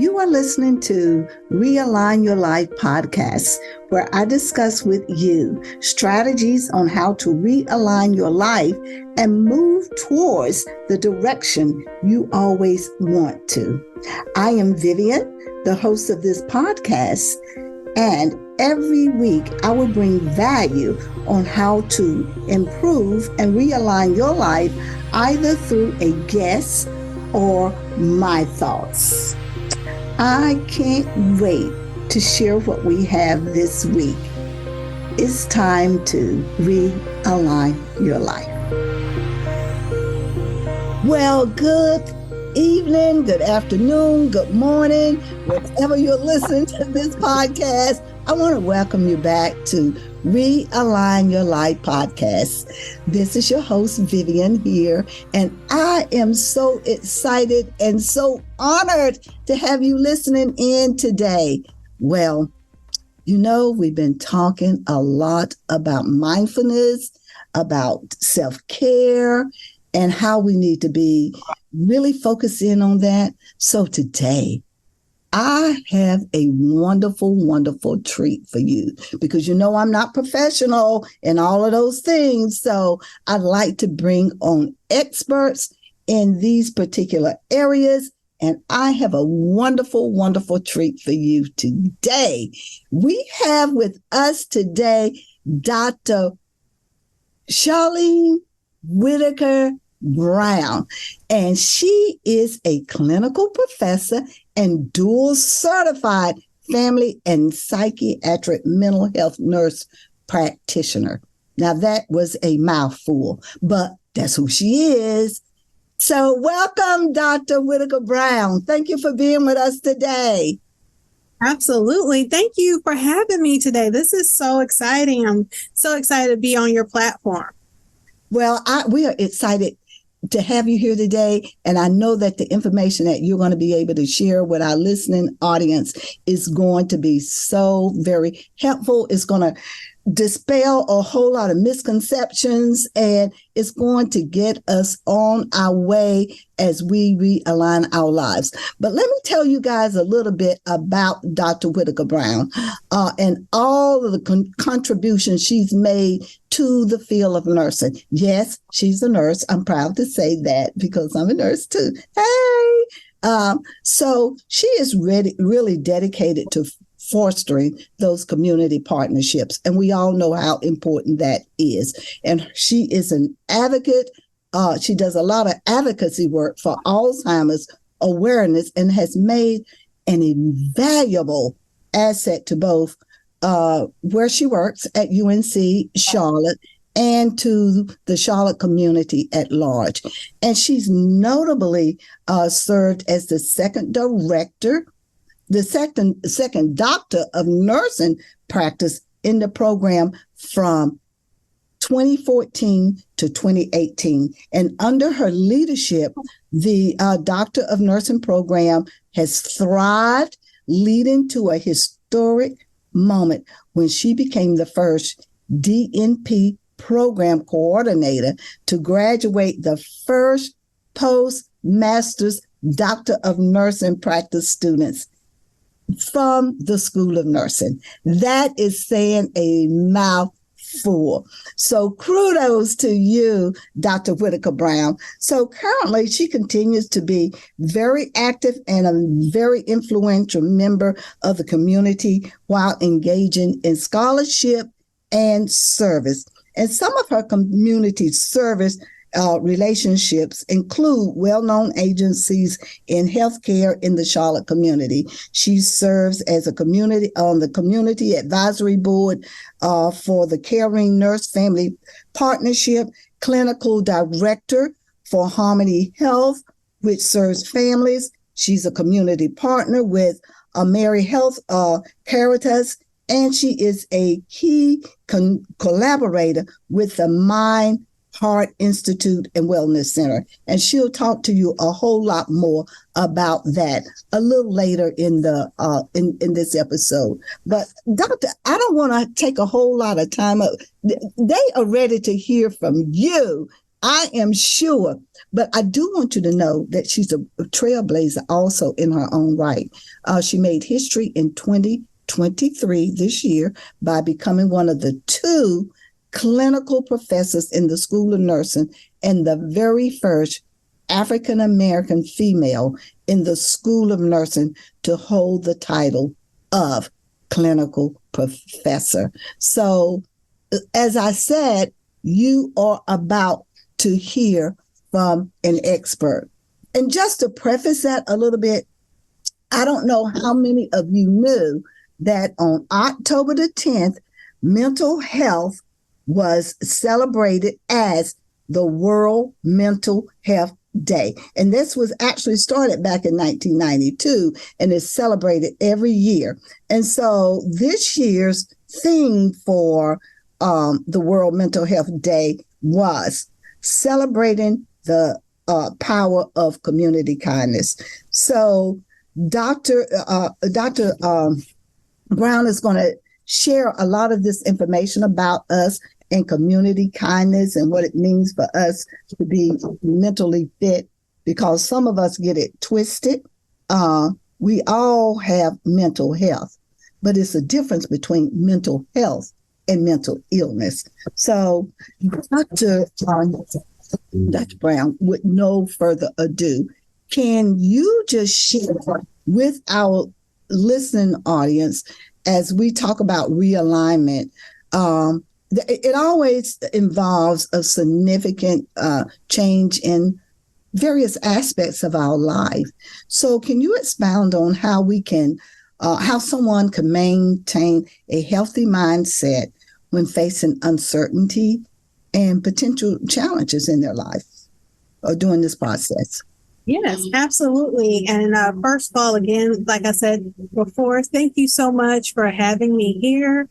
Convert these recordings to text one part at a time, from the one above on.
You are listening to Realign Your Life Podcast, where I discuss with you strategies on how to realign your life and move towards the direction you always want to. I am Vivian, the host of this podcast, and every week I will bring value on how to improve and realign your life either through a guest or my thoughts. I can't wait to share what we have this week. It's time to realign your life. Well, good evening, good afternoon, good morning, wherever you're listening to this podcast. I want to welcome you back to Realign Your Life Podcast. This is your host, Vivian, here, and I am so excited and so honored to have you listening in today. Well, you know, we've been talking a lot about mindfulness, about self-care, and how we need to be really focusing on that. So today, I have a wonderful, wonderful treat for you because you know I'm not professional in all of those things. So I'd like to bring on experts in these particular areas. And I have a wonderful, wonderful treat for you today. We have with us today Dr. Charlene Whitaker-Brown, and she is a clinical professor and dual certified family and psychiatric mental health nurse practitioner. Now that was a mouthful, but that's who she is. So welcome, Dr. Whitaker-Brown. Thank you for being with us today. Absolutely. Thank you for having me today. This is so exciting. I'm so excited to be on your platform. Well, we are excited to have you here today. And I know that the information that you're going to be able to share with our listening audience is going to be so very helpful. It's going to dispel a whole lot of misconceptions, and it's going to get us on our way as we realign our lives. But let me tell you guys a little bit about Dr. Whitaker-Brown and all of the contributions she's made to the field of nursing. Yes, she's a nurse. I'm proud to say that because I'm a nurse too. Hey! So she is really dedicated to fostering those community partnerships. And we all know how important that is. And she is an advocate. She does a lot of advocacy work for Alzheimer's awareness and has made an invaluable asset to both where she works at UNC Charlotte and to the Charlotte community at large. And she's notably served as the second doctor of nursing practice in the program from 2014 to 2018. And under her leadership, the Doctor of Nursing program has thrived, leading to a historic moment when she became the first DNP program coordinator to graduate the first postmaster's Doctor of Nursing practice students from the School of Nursing. That is saying a mouthful. So kudos to you, Dr. Whitaker-Brown. So currently she continues to be very active and a very influential member of the community while engaging in scholarship and service. And some of her community service relationships include well-known agencies in healthcare in the Charlotte community. She serves as a community on the community advisory board for the Caring Nurse Family Partnership, clinical director for Harmony Health, which serves families. She's a community partner with Mary Health Caritas, and she is a key collaborator with the Mind Heart Institute and Wellness Center. And she'll talk to you a whole lot more about that a little later in the in this episode. But Doctor, I don't want to take a whole lot of time up. They are ready to hear from you. I am sure. But I do want you to know that she's a trailblazer also in her own right. She made history in 2023 this year by becoming one of the 2 clinical professors in the School of Nursing and the very first African-American female in the School of Nursing to hold the title of clinical professor. So, as I said, you are about to hear from an expert. And just to preface that a little bit, I don't know how many of you knew that on October the 10th, mental health was celebrated as the World Mental Health Day. And this was actually started back in 1992 and is celebrated every year. And so this year's theme for the World Mental Health Day was celebrating the power of community kindness. So Dr. Brown is going to share a lot of this information about us and community kindness and what it means for us to be mentally fit, because some of us get it twisted. We all have mental health, but it's a difference between mental health and mental illness. So Dr. Brown, with no further ado, can you just share with our listening audience as we talk about realignment? It always involves a significant change in various aspects of our life. So can you expound on how we can, how someone can maintain a healthy mindset when facing uncertainty and potential challenges in their life or during this process? Yes, absolutely. And first of all, again, like I said before, thank you so much for having me here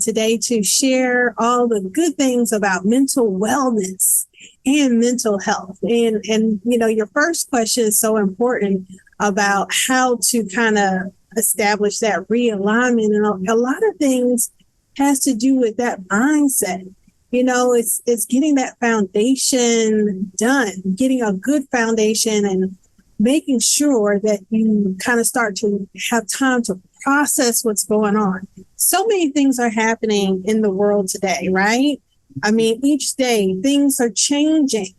today to share all the good things about mental wellness and mental health. And you know, your first question is so important about how to kind of establish that realignment. And a lot of things has to do with that mindset. You know, it's getting that foundation done, getting a good foundation and making sure that you kind of start to have time to process what's going on. So many things are happening in the world today, right? I mean, each day things are changing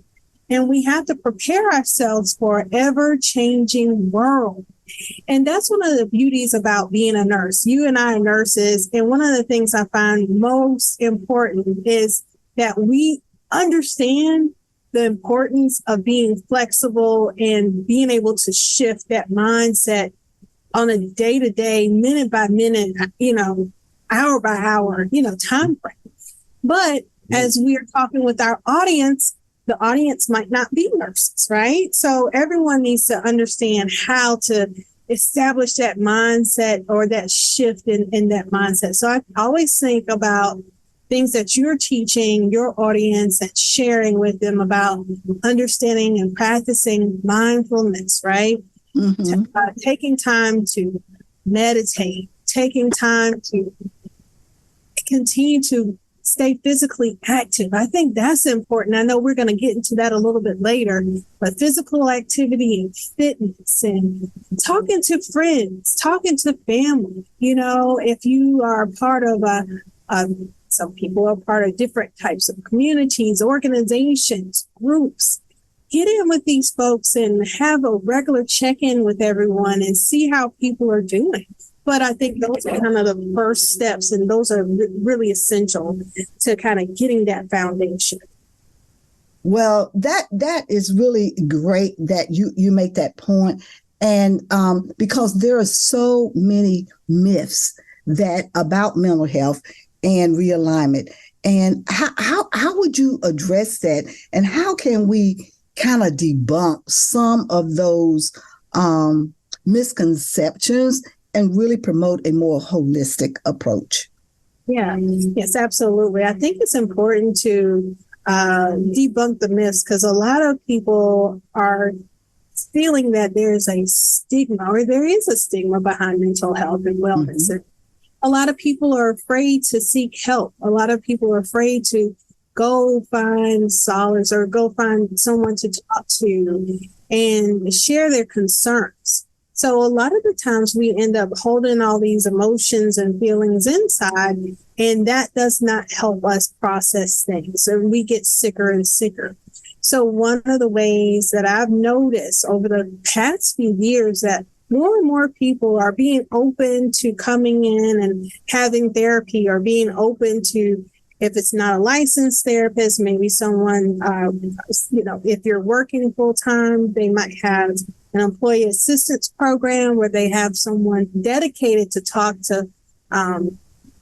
and we have to prepare ourselves for an ever-changing world. And that's one of the beauties about being a nurse. You and I are nurses. And one of the things I find most important is that we understand the importance of being flexible and being able to shift that mindset on a day-to-day, minute by minute, you know, hour by hour, you know, time frame. But as we are talking with our audience, the audience might not be nurses, right? So everyone needs to understand how to establish that mindset or that shift in that mindset. So I always think about things that you're teaching your audience and sharing with them about understanding and practicing mindfulness, right? Mm-hmm. Taking time to meditate, taking time to continue to stay physically active. I think that's important. I know we're going to get into that a little bit later, but physical activity and fitness and talking to friends, talking to family. You know, if you are part of some people are part of different types of communities, organizations, groups. Get in with these folks and have a regular check-in with everyone and see how people are doing. But I think those are kind of the first steps, and those are really essential to kind of getting that foundation. Well, that is really great that you make that point. And because there are so many myths that about mental health and realignment. And how would you address that? And how can we kind of debunk some of those misconceptions and really promote a more holistic approach? Yeah, yes, absolutely. I think it's important to debunk the myths because a lot of people are feeling that there's a stigma or there is a stigma behind mental health and wellness. Mm-hmm. A lot of people are afraid to seek help. A lot of people are afraid to go find solace or go find someone to talk to and share their concerns. So a lot of the times we end up holding all these emotions and feelings inside, and that does not help us process things. So we get sicker and sicker. So one of the ways that I've noticed over the past few years that more and more people are being open to coming in and having therapy, or being open to, if it's not a licensed therapist, maybe someone, if you're working full time, they might have an employee assistance program where they have someone dedicated to talk to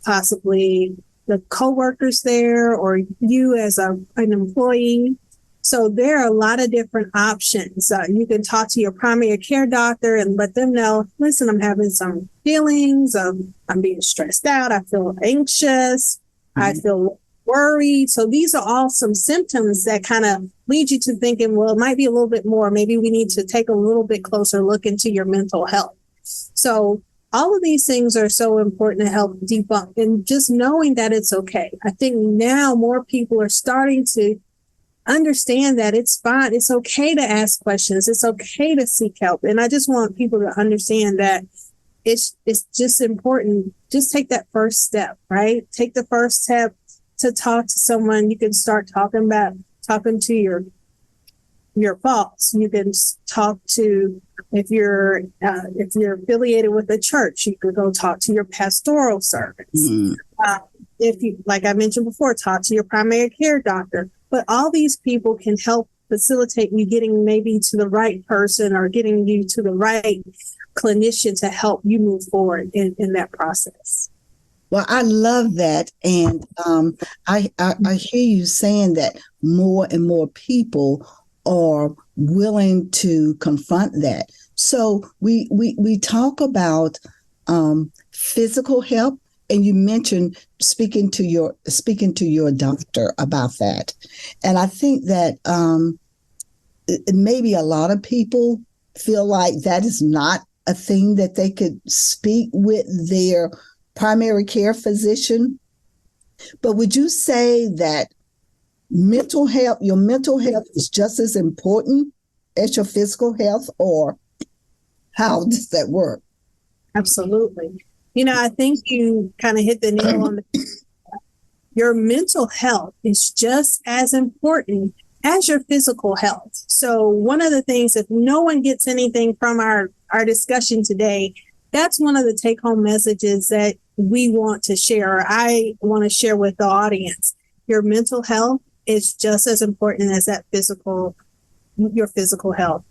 possibly the coworkers there or you as an employee. So there are a lot of different options. You can talk to your primary care doctor and let them know, listen, I'm having some feelings of, I'm being stressed out. I feel anxious. I feel worried. So these are all some symptoms that kind of lead you to thinking, well, it might be a little bit more. Maybe we need to take a little bit closer look into your mental health. So all of these things are so important to help debunk, and just knowing that it's okay. I think now more people are starting to understand that it's fine. It's okay to ask questions. It's okay to seek help. And I just want people to understand that it's just important. Just take that first step, right? Take the first step to talk to someone. You can start talking to your boss. You can talk to, if you're affiliated with a church, you could go talk to your pastoral servants. If you, like I mentioned before, talk to your primary care doctor. But all these people can help facilitate you getting maybe to the right person or getting you to the right clinician to help you move forward in that process. Well, I love that. And I hear you saying that more and more people are willing to confront that. So we talk about physical health, and you mentioned speaking to your doctor about that. And I think that maybe a lot of people feel like that is not a thing that they could speak with their primary care physician. But would you say that your mental health is just as important as your physical health, or how does that work? Absolutely. I think you kind of hit the nail on the head. Your mental health is just as important as your physical health. So one of the things, if no one gets anything from our discussion today, that's one of the take-home messages that we want to share, or I want to share with the audience. Your mental health is just as important as your physical health.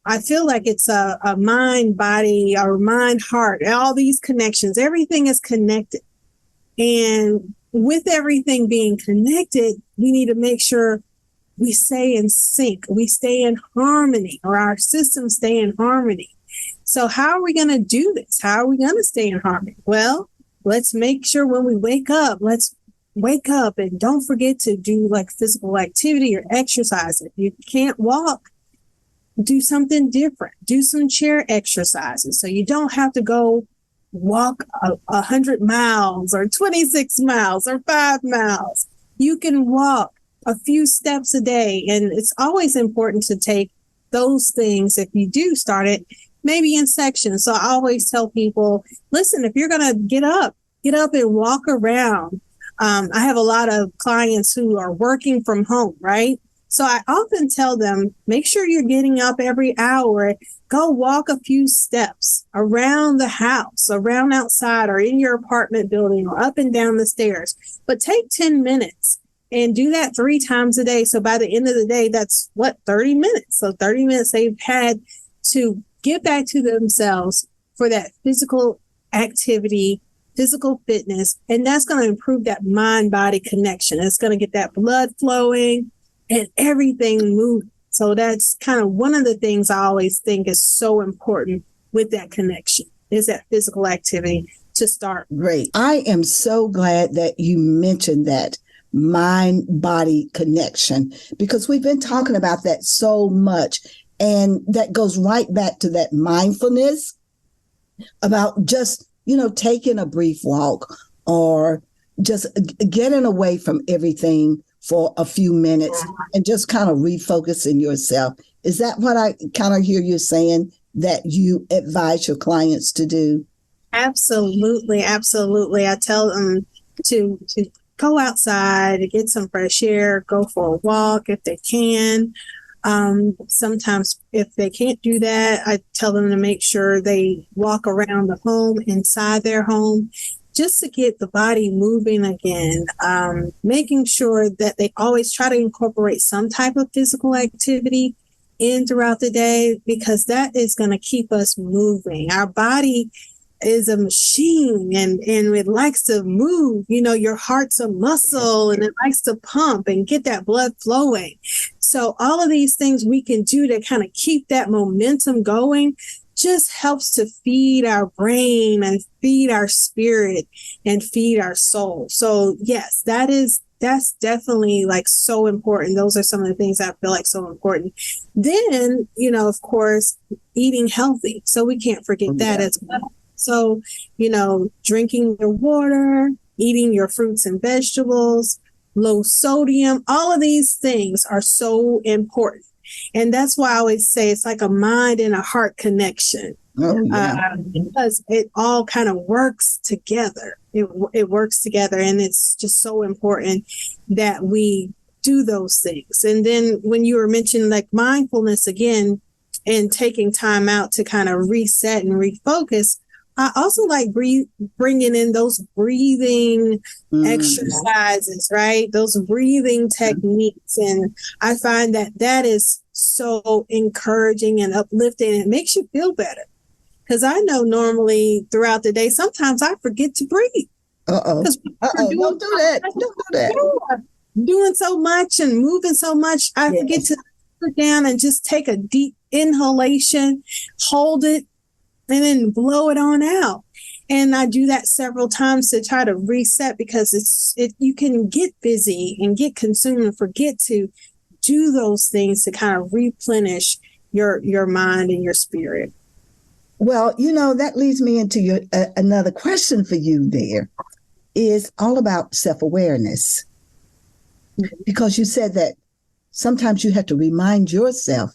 I feel like it's a mind, body, or mind, heart, all these connections. Everything is connected. And with everything being connected, we need to make sure we stay in sync, we stay in harmony, or our systems stay in harmony. So how are we going to do this? How are we going to stay in harmony? Well, let's make sure when we wake up, let's wake up and don't forget to do like physical activity or exercise. If you can't walk, do something different. Do some chair exercises so you don't have to go walk 100 miles or 26 miles or 5 miles. You can walk a few steps a day. And it's always important to take those things, if you do start it, maybe in sections. So I always tell people, listen, if you're going to get up and walk around. I have a lot of clients who are working from home, right? So I often tell them, make sure you're getting up every hour, go walk a few steps around the house, around outside or in your apartment building or up and down the stairs. But take 10 minutes and do that 3 times a day. So by the end of the day, that's 30 minutes. So 30 minutes they've had to get back to themselves for that physical activity, physical fitness. And that's going to improve that mind-body connection. It's going to get that blood flowing and everything moving. So that's kind of one of the things I always think is so important with that connection, is that physical activity to start. Great. I am so glad that you mentioned that mind-body connection, because we've been talking about that so much. And that goes right back to that mindfulness about just, taking a brief walk or just getting away from everything for a few minutes and just kind of refocusing yourself. Is that what I kind of hear you saying that you advise your clients to do? Absolutely. Absolutely. I tell them to go outside, to get some fresh air, go for a walk if they can. Sometimes if they can't do that, I tell them to make sure they walk around the home, inside their home, just to get the body moving again, making sure that they always try to incorporate some type of physical activity in throughout the day, because that is going to keep us moving. Our body is a machine and it likes to move. You know, your heart's a muscle and it likes to pump and get that blood flowing. So all of these things we can do to kind of keep that momentum going just helps to feed our brain and feed our spirit and feed our soul. So yes, that's definitely like so important. Those are some of the things I feel like so important. Then, you know, of course, eating healthy. So we can't forget that as well. So, you know, drinking your water, eating your fruits and vegetables, low sodium, all of these things are so important. And that's why I always say it's like a mind and a heart connection. Because it all kind of works together. It works together. And it's just so important that we do those things. And then when you were mentioning like mindfulness again and taking time out to kind of reset and refocus, I also like bringing in those breathing exercises, right? Those breathing techniques. And I find that is so encouraging and uplifting. It makes you feel better. Because I know normally throughout the day, sometimes I forget to breathe. Don't do that. Don't do that. Doing so much and moving so much, I forget to sit down and just take a deep inhalation, hold it, and then blow it on out. And I do that several times to try to reset, because you can get busy and get consumed and forget to do those things to kind of replenish your mind and your spirit. Well, you know, that leads me into another question for you there is all about self-awareness. Because you said that sometimes you have to remind yourself,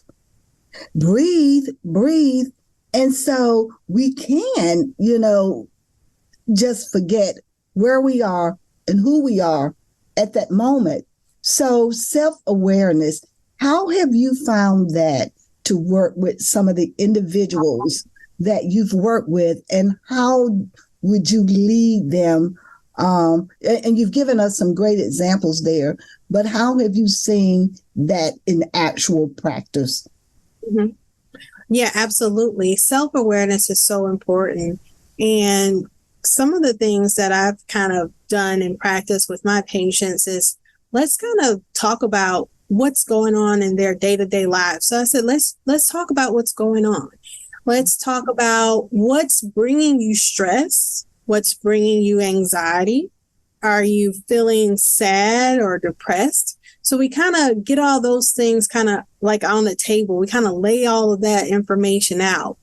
breathe. And so we can, you know, just forget where we are and who we are at that moment. So self-awareness, how have you found that to work with some of the individuals that you've worked with, and how would you lead them? And you've given us some great examples there, but how have you seen that in actual practice? Mm-hmm. Yeah, absolutely. Self-awareness is so important. And some of the things that I've kind of done in practice with my patients is let's kind of talk about what's going on in their day-to-day lives. So I said, let's talk about what's going on. Let's talk about what's bringing you stress, what's bringing you anxiety. Are you feeling sad or depressed? So we kind of get all those things kind of like on the table. We kind of lay all of that information out.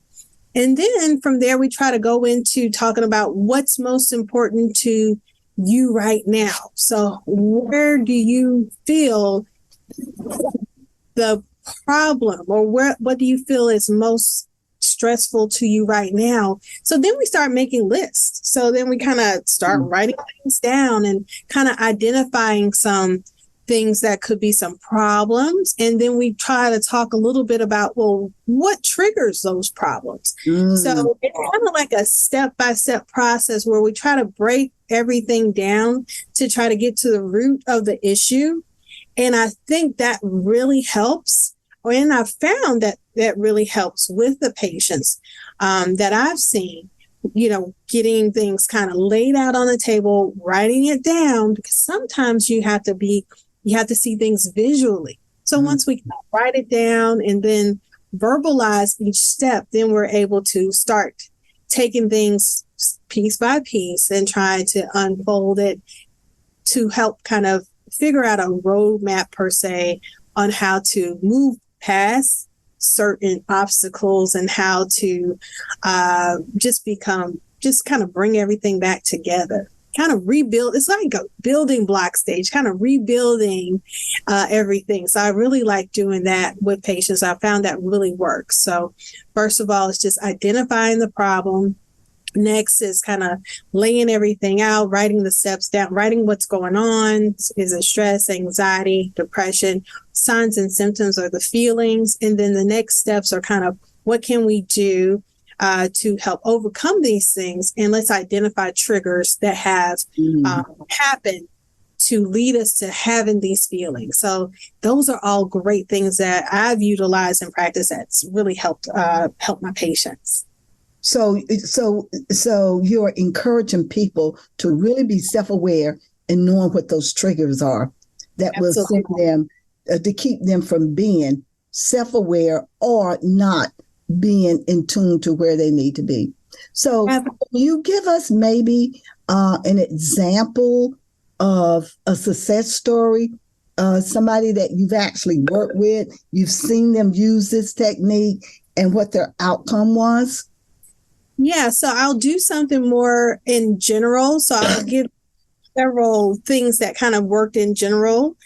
And then from there, we try to go into talking about what's most important to you right now. So where do you feel the problem, or what do you feel is most stressful to you right now? So then we start making lists. So then we kind of start writing things down and kind of identifying some things that could be some problems. And then we try to talk a little bit about, well, what triggers those problems? So it's kind of like a step-by-step process where we try to break everything down to try to get to the root of the issue. And I think that really helps. And I've found that really helps with the patients that I've seen, you know, getting things kind of laid out on the table, writing it down, because sometimes you have to see things visually. So once we write it down and then verbalize each step, then we're able to start taking things piece by piece and try to unfold it to help kind of figure out a roadmap per se on how to move past certain obstacles and how to just kind of bring everything back together. kind of rebuild. It's like a building block stage, kind of rebuilding everything. So I really like doing that with patients. I found that really works. So first of all, it's just identifying the problem. Next is kind of laying everything out, writing the steps down, writing what's going on. Is it stress, anxiety, depression? Signs and symptoms are the feelings. And then the next steps are kind of what can we do to help overcome these things? And let's identify triggers that have happened to lead us to having these feelings. So those are all great things that I've utilized in practice that's really helped my patients. So you're encouraging people to really be self-aware and knowing what those triggers are that will send them to keep them from being self-aware or not being in tune to where they need to be. So you give us maybe an example of a success story, somebody that you've actually worked with, you've seen them use this technique and what their outcome was? Yeah, so I'll do something more in general. So I'll give several things that kind of worked in general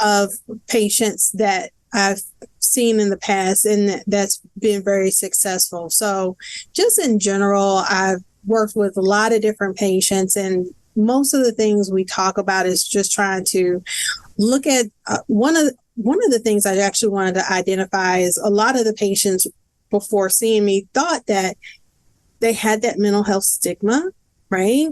of patients that I've seen in the past and that's been very successful. So just in general, I've worked with a lot of different patients, and most of the things we talk about is just trying to look at one of the things I actually wanted to identify is a lot of the patients before seeing me thought that they had that mental health stigma, right?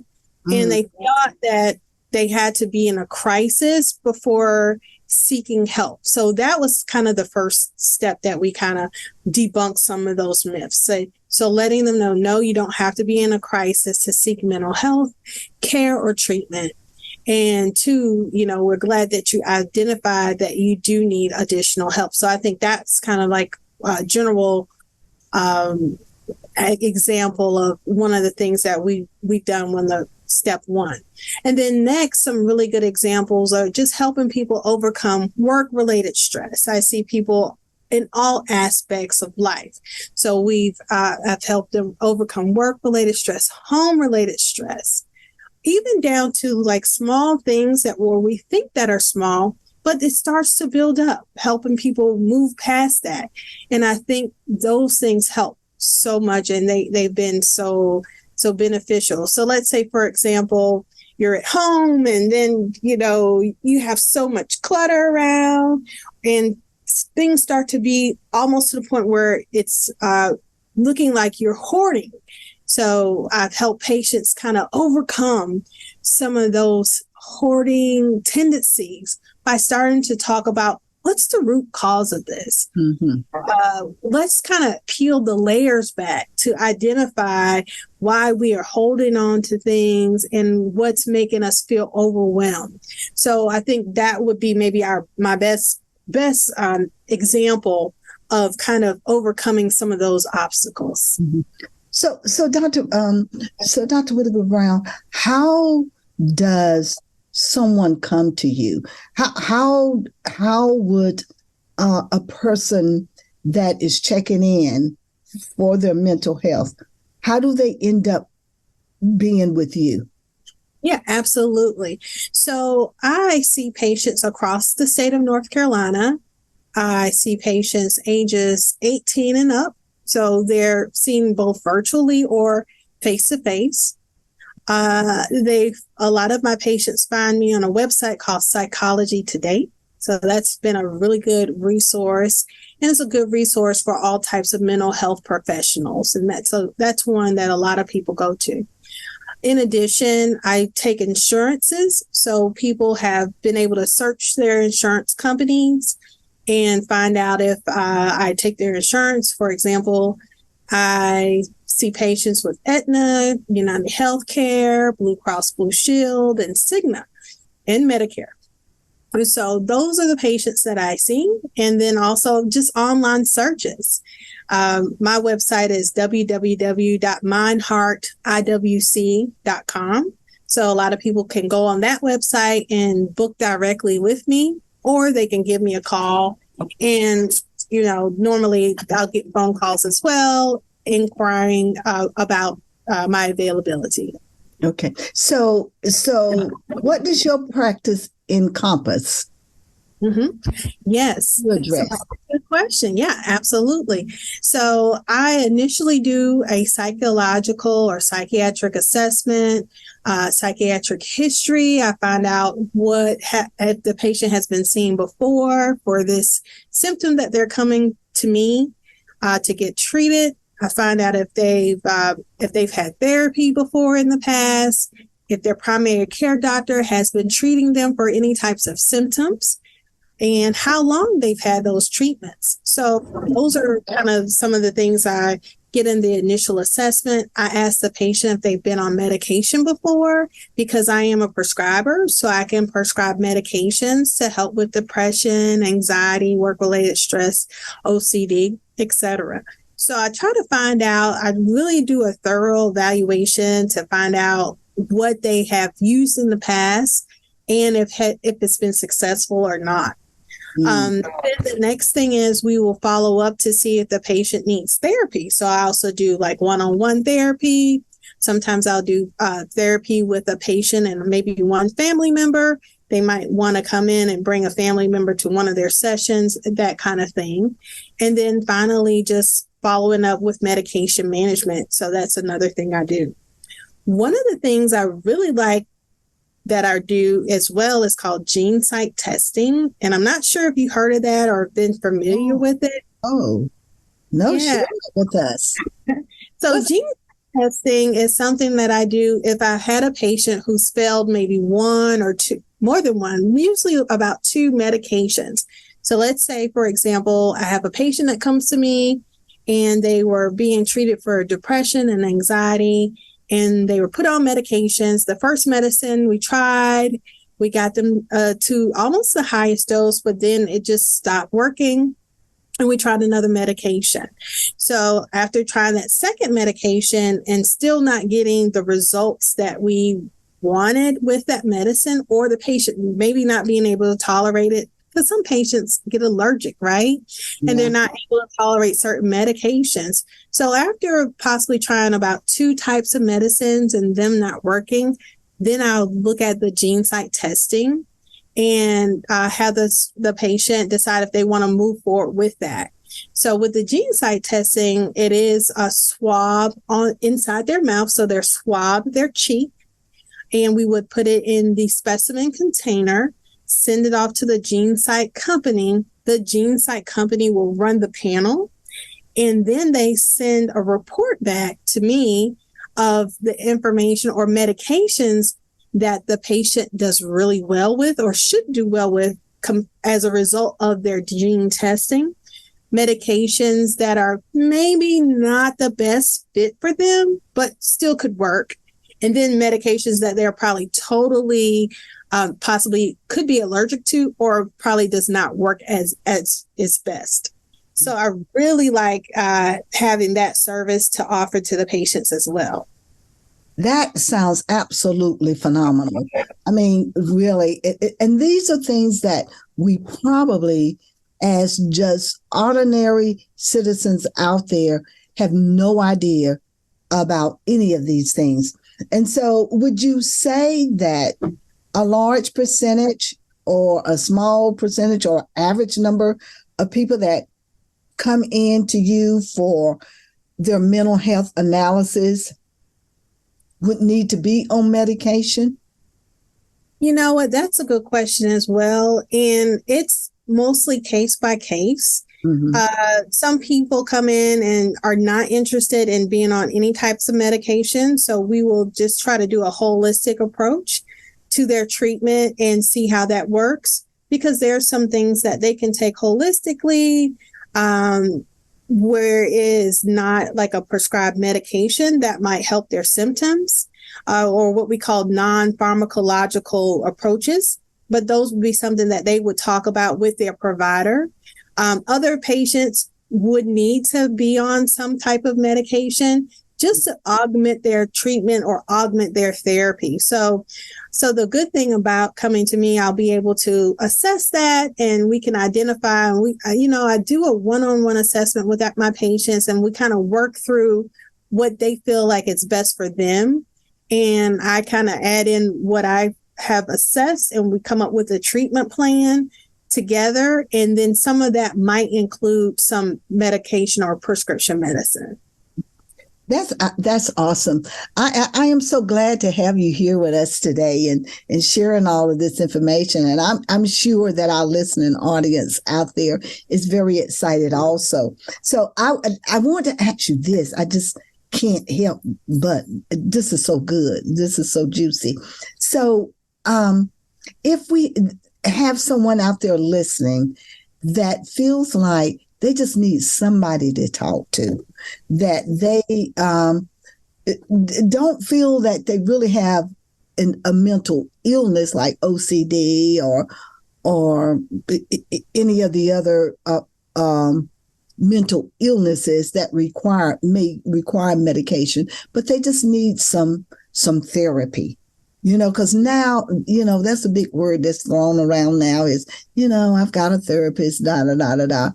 And they thought that they had to be in a crisis before seeking help. So that was kind of the first step that we kind of debunked some of those myths. So letting them know, no, you don't have to be in a crisis to seek mental health care or treatment. And two, we're glad that you identified that you do need additional help. So I think that's kind of like a general example of one of the things that we've done when the step one. And then next, some really good examples are just helping people overcome work-related stress. I see people in all aspects of life. So I've helped them overcome work-related stress, home-related stress, even down to like small things where we think that are small, but it starts to build up, helping people move past that. And I think those things help so much, and they've been so beneficial. So let's say, for example, you're at home and then, you have so much clutter around and things start to be almost to the point where it's looking like you're hoarding. So I've helped patients kind of overcome some of those hoarding tendencies by starting to talk about what's the root cause of this. Let's kind of peel the layers back to identify why we are holding on to things and what's making us feel overwhelmed. So I think that would be maybe my best example of kind of overcoming some of those obstacles. So Dr. Whitaker-Brown, how does someone come to you? How would a person that is checking in for their mental health, how do they end up being with you? Yeah, absolutely. So I see patients across the state of North Carolina. I see patients ages 18 and up. So they're seen both virtually or face-to-face. A lot of my patients find me on a website called Psychology Today. So that's been a really good resource, and it's a good resource for all types of mental health professionals. And that's one that a lot of people go to. In addition, I take insurances. So people have been able to search their insurance companies and find out if I take their insurance. For example, I see patients with Aetna, United Healthcare, Blue Cross Blue Shield, and Stigma, and Medicare. And so those are the patients that I see. And then also just online searches. My website is www.mindheartiwc.com. So a lot of people can go on that website and book directly with me, or they can give me a call. And, normally I'll get phone calls as well, inquiring about my availability. Okay. So what does your practice encompass? Yes. To address? So, good question. Yeah, absolutely. So I initially do a psychological or psychiatric assessment, psychiatric history. I find out what if the patient has been seen before for this symptom that they're coming to me to get treated. I find out if they've had therapy before in the past, if their primary care doctor has been treating them for any types of symptoms, and how long they've had those treatments. So those are kind of some of the things I get in the initial assessment. I ask the patient if they've been on medication before, because I am a prescriber, so I can prescribe medications to help with depression, anxiety, work-related stress, OCD, etc. So I try to find out, I really do a thorough evaluation to find out what they have used in the past and if it's been successful or not. Then the next thing is we will follow up to see if the patient needs therapy. So I also do like one-on-one therapy. Sometimes I'll do therapy with a patient and maybe one family member. They might want to come in and bring a family member to one of their sessions, that kind of thing. And then finally, just following up with medication management. So that's another thing I do. One of the things I really like that I do as well is called gene site testing. And I'm not sure if you heard of that or been familiar with it. Oh, no, share it with us. So gene testing is something that I do if I had a patient who's failed maybe one or two, more than one, usually about 2 medications. So let's say, for example, I have a patient that comes to me and they were being treated for depression and anxiety, and they were put on medications. The first medicine we tried, we got them to almost the highest dose, but then it just stopped working. And we tried another medication. So after trying that second medication and still not getting the results that we wanted with that medicine, or the patient maybe not being able to tolerate it, because some patients get allergic, right? And they're not able to tolerate certain medications. So after possibly trying about 2 types of medicines and them not working, then I'll look at the gene site testing and have the patient decide if they want to move forward with that. So with the gene site testing, it is a swab inside their mouth. So they're swabbed their cheek, and we would put it in the specimen container, send it off to the gene site company. The gene site company will run the panel, and then they send a report back to me of the information or medications that the patient does really well with or should do well with as a result of their gene testing. Medications that are maybe not the best fit for them, but still could work. And then medications that they're probably totally possibly could be allergic to, or probably does not work as is best. So I really like having that service to offer to the patients as well. That sounds absolutely phenomenal. I mean, really, and these are things that we probably, as just ordinary citizens out there, have no idea about any of these things. And so would you say that a large percentage or a small percentage or average number of people that come in to you for their mental health analysis would need to be on medication? You know what? That's a good question as well. And it's mostly case by case. Some people come in and are not interested in being on any types of medication. So we will just try to do a holistic approach to their treatment and see how that works, because there are some things that they can take holistically, where it is not like a prescribed medication that might help their symptoms, or what we call non-pharmacological approaches. But those would be something that they would talk about with their provider. Other patients would need to be on some type of medication just to augment their treatment or augment their therapy. So the good thing about coming to me, I'll be able to assess that, and we can identify, and I do a one-on-one assessment with my patients, and we kind of work through what they feel like is best for them. and I kind of add in what I have assessed, and we come up with a treatment plan together. And then some of that might include some medication or prescription medicine. That's awesome. I am so glad to have you here with us today and sharing all of this information. And I'm sure that our listening audience out there is very excited also. So I want to ask you this. I just can't help but this is so good. This is so juicy. So if we have someone out there listening that feels like they just need somebody to talk to, that they don't feel that they really have a mental illness like OCD or any of the other mental illnesses that may require medication, but they just need some therapy. Because now, that's a big word that's thrown around now is, I've got a therapist, da, da, da, da, da.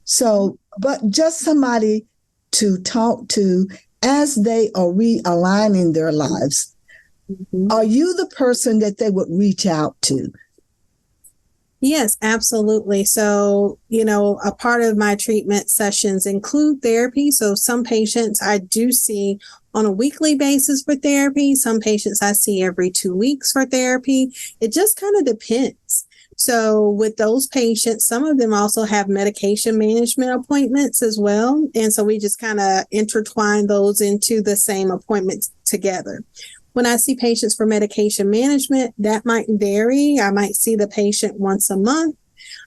So, but just somebody to talk to as they are realigning their lives. Mm-hmm. Are you the person that they would reach out to? Yes, absolutely. So, a part of my treatment sessions include therapy. So some patients I do see on a weekly basis for therapy. Some patients I see every 2 weeks for therapy. It just kind of depends. So with those patients, some of them also have medication management appointments as well. And so we just kind of intertwine those into the same appointments together. When I see patients for medication management, that might vary. I might see the patient once a month.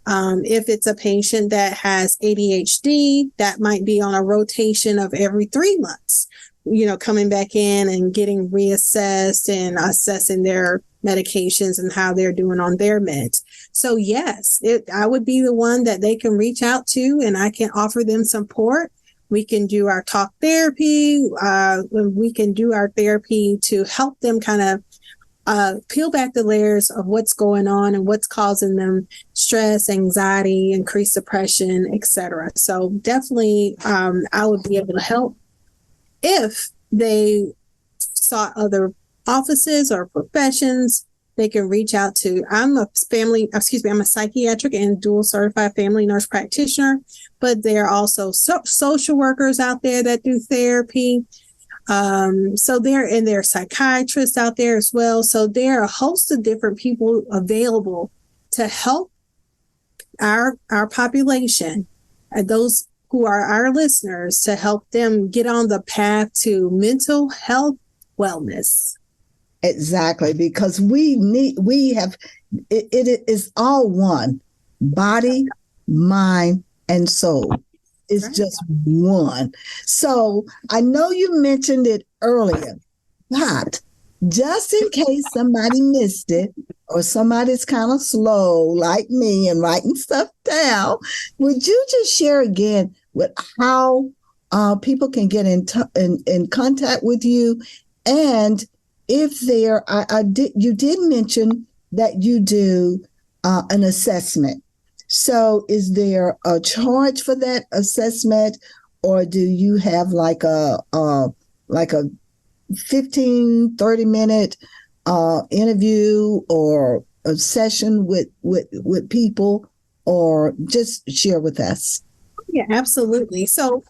If it's a patient that has ADHD, that might be on a rotation of every 3 months, coming back in and getting reassessed and assessing their medications and how they're doing on their meds. So yes, I would be the one that they can reach out to, and I can offer them support. We can do our talk therapy. We can do our therapy to help them kind of peel back the layers of what's going on and what's causing them stress, anxiety, increased depression, etc. So definitely, I would be able to help if they sought other offices or professions. They can reach out to, I'm a psychiatric and dual certified family nurse practitioner, but there are also social workers out there that do therapy. So there are psychiatrists out there as well. So there are a host of different people available to help our population, those who are our listeners, to help them get on the path to mental health wellness. Exactly, because it is all one: body, mind, and soul. It's right. Just one. So I know you mentioned it earlier, but just in case somebody missed it or somebody's kind of slow like me and writing stuff down, would you just share again with how people can get in contact with you? And if you did mention that you do an assessment. So is there a charge for that assessment, or do you have like a 15, 30-minute interview or a session with people, or just share with us? Yeah, absolutely. So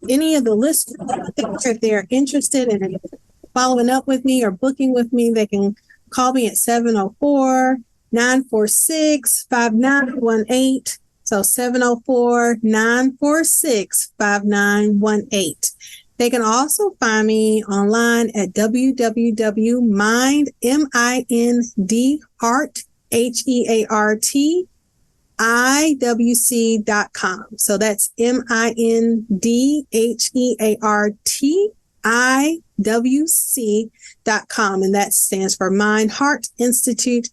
any of the listeners, if they're interested in following up with me or booking with me, they can call me at 704-946-5918. So 704-946-5918. They can also find me online at www.mindheart.com. So that's mindheartiwc.com, and that stands for Mind Heart Institute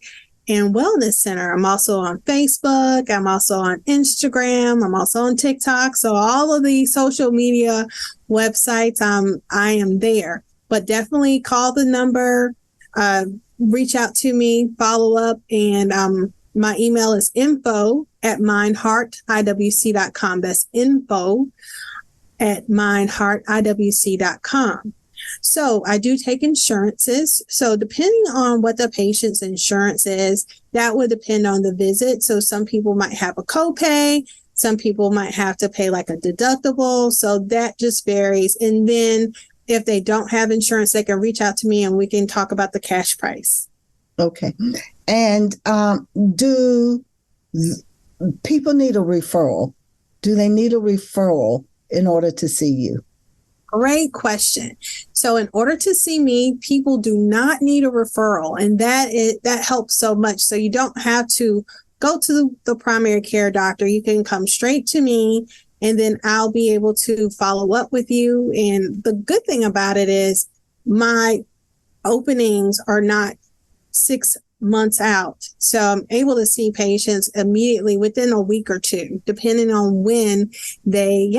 and Wellness Center. I'm also on Facebook. I'm also on Instagram. I'm also on TikTok. So all of the social media websites, I am there. But definitely call the number, reach out to me, follow up, and my email is info@mindheartiwc.com. That's info@mindheartiwc.com. So I do take insurances. So depending on what the patient's insurance is, that would depend on the visit. So some people might have a copay. Some people might have to pay like a deductible. So that just varies. And then if they don't have insurance, they can reach out to me and we can talk about the cash price. Okay. And do people need a referral? Do they need a referral in order to see you? Great question. So in order to see me, people do not need a referral, and that helps so much. So you don't have to go to the primary care doctor. You can come straight to me, and then I'll be able to follow up with you. And the good thing about it is my openings are not 6 months out. So I'm able to see patients immediately within a week or two, depending on when they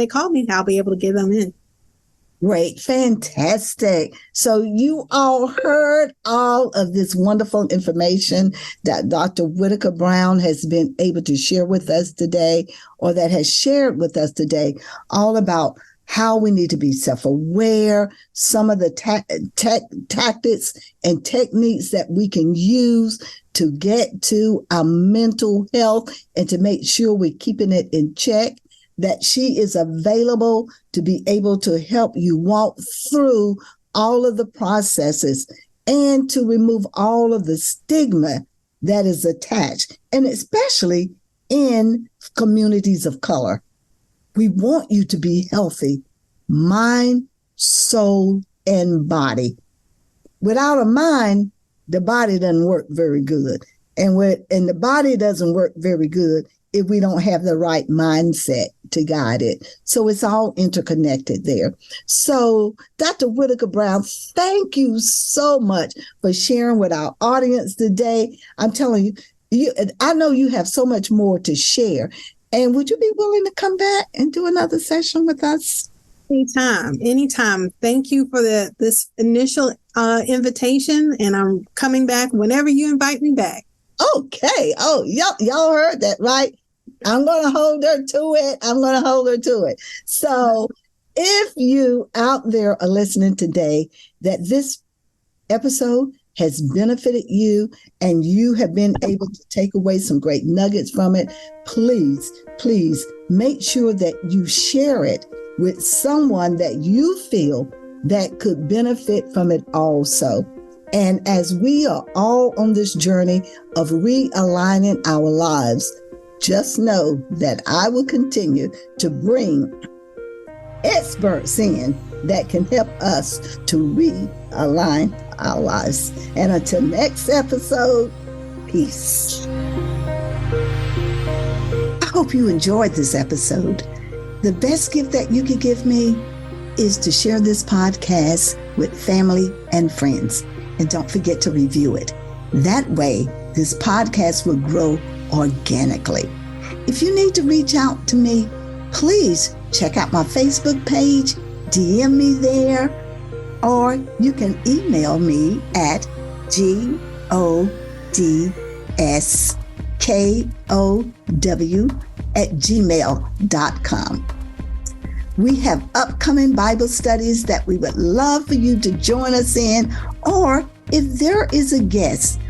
call me, I'll be able to get them in. Great. Fantastic. So you all heard all of this wonderful information that Dr. Whitaker-Brown has been able to share with us today, or that has shared with us today, all about how we need to be self-aware, some of the tactics and techniques that we can use to get to our mental health and to make sure we're keeping it in check, that she is available to be able to help you walk through all of the processes and to remove all of the stigma that is attached, and especially in communities of color. We want you to be healthy, mind, soul, and body. Without a mind, the body doesn't work very good. And the body doesn't work very good if we don't have the right mindset to guide it. So it's all interconnected there. So Dr. Whitaker-Brown, thank you so much for sharing with our audience today. I'm telling you, I know you have so much more to share. And would you be willing to come back and do another session with us? Anytime. Thank you for this initial invitation, and I'm coming back whenever you invite me back. Okay. Oh, y'all heard that, right? I'm going to hold her to it. So if you out there are listening today, that this episode has benefited you and you have been able to take away some great nuggets from it, please make sure that you share it with someone that you feel that could benefit from it also. And as we are all on this journey of realigning our lives, just know that I will continue to bring experts in that can help us to realign our lives. And until next episode, peace. I hope you enjoyed this episode. The best gift that you could give me is to share this podcast with family and friends. And don't forget to review it. That way, this podcast will grow organically. If you need to reach out to me, please check out my Facebook page, DM me there, or you can email me at godskow@gmail.com. We have upcoming Bible studies that we would love for you to join us in, or if there is a guest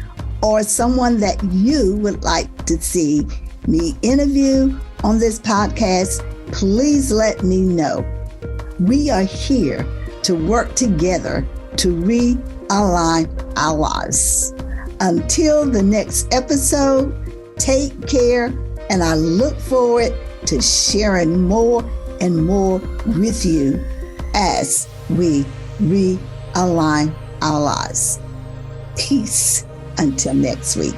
or someone that you would like to see me interview on this podcast, please let me know. We are here to work together to realign our lives. Until the next episode, take care, and I look forward to sharing more and more with you as we realign our lives. Peace until next week.